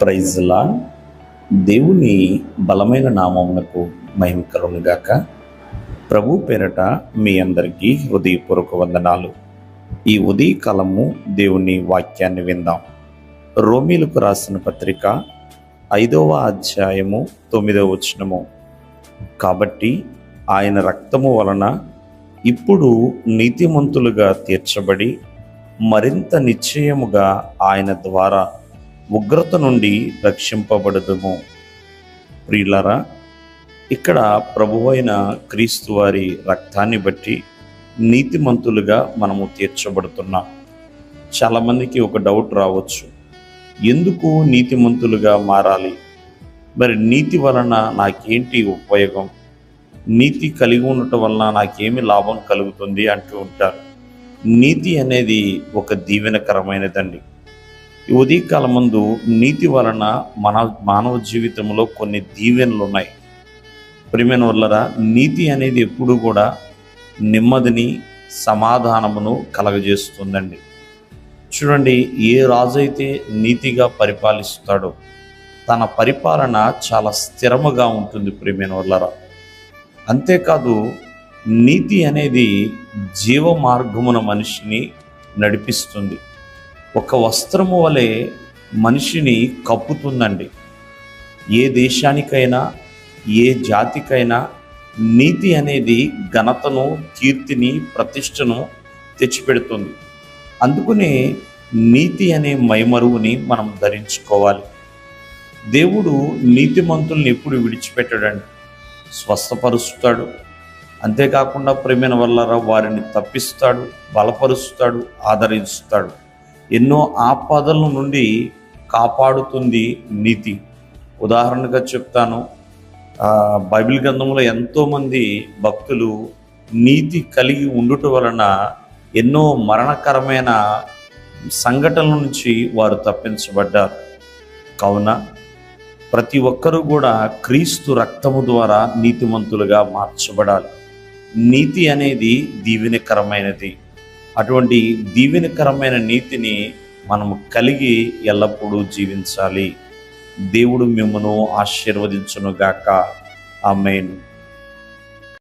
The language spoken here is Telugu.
Praise lord. దేవుని బలమైన నామమునకు మహిమ కలుగునుగాక. ప్రభు పేరట మీ అందరికీ హృదయపూర్వక వందనాలు. ఈ ఉదయకాలము దేవుని వాక్యాన్ని విందాం. రోమీలకు రాసిన పత్రిక 5వ అధ్యాయము 9వ వచనము. కాబట్టి ఆయన రక్తము వలన ఇప్పుడు నీతిమంతులుగా తీర్చబడి మరింత నిశ్చయముగా ఆయన ద్వారా ఉగ్రత నుండి రక్షింపబడదుము. ప్రియులారా, ఇక్కడ ప్రభువైన క్రీస్తు వారి రక్తాన్ని బట్టి నీతిమంతులుగా మనము తీర్చబడుతున్నాం. చాలామందికి ఒక డౌట్ రావచ్చు, ఎందుకు నీతిమంతులుగా మారాలి? మరి నీతి వలన నాకేంటి ఉపయోగం? నీతి కలిగి ఉండటం వలన నాకేమి లాభం కలుగుతుంది అంటూ ఉంటారు. నీతి అనేది ఒక దీవెనకరమైనదండి. ఈ ఉదయకాలం ముందు నీతి వలన మానవ జీవితంలో కొన్ని దీవెనలు ఉన్నాయి. ప్రియమైన వాళ్ళరా, నీతి అనేది ఎప్పుడు కూడా నెమ్మదిని, సమాధానమును కలగజేస్తుందండి. చూడండి, ఏ రాజు అయితే నీతిగా పరిపాలిస్తాడో తన పరిపాలన చాలా స్థిరముగా ఉంటుంది. ప్రియమైన వాళ్ళరా, అంతేకాదు నీతి అనేది జీవ మార్గమున మనిషిని నడిపిస్తుంది. ఒక వస్త్రము వలె మనిషిని కప్పుతుందండి. ఏ దేశానికైనా, ఏ జాతికైనా నీతి అనేది ఘనతను, కీర్తిని, ప్రతిష్టను తెచ్చిపెడుతుంది. అందుకనే నీతి అనే మైమరువుని మనం ధరించుకోవాలి. దేవుడు నీతిమంతుల్ని ఎప్పుడు విడిచిపెట్టాడండి, స్వస్థపరుస్తాడు. అంతేకాకుండా ప్రేమైన వల్ల వారిని తప్పిస్తాడు, బలపరుస్తాడు, ఆదరిస్తాడు. ఎన్నో ఆపదల నుండి కాపాడుతుంది నీతి. ఉదాహరణగా చెప్తాను, బైబిల్ గ్రంథంలో ఎంతోమంది భక్తులు నీతి కలిగి ఉండుట వలన ఎన్నో మరణకరమైన సంఘటనల నుంచి వారు తప్పించబడ్డారు. కావున ప్రతి ఒక్కరూ కూడా క్రీస్తు రక్తము ద్వారా నీతిమంతులుగా మార్చబడాలి. నీతి అనేది దీవెనకరమైనది. అటువంటి దీవెనకరమైన నీతిని మనము కలిగి ఎల్లప్పుడూ జీవించాలి. దేవుడు మిమ్మను ఆశీర్వదించునుగాక. ఆమేన్.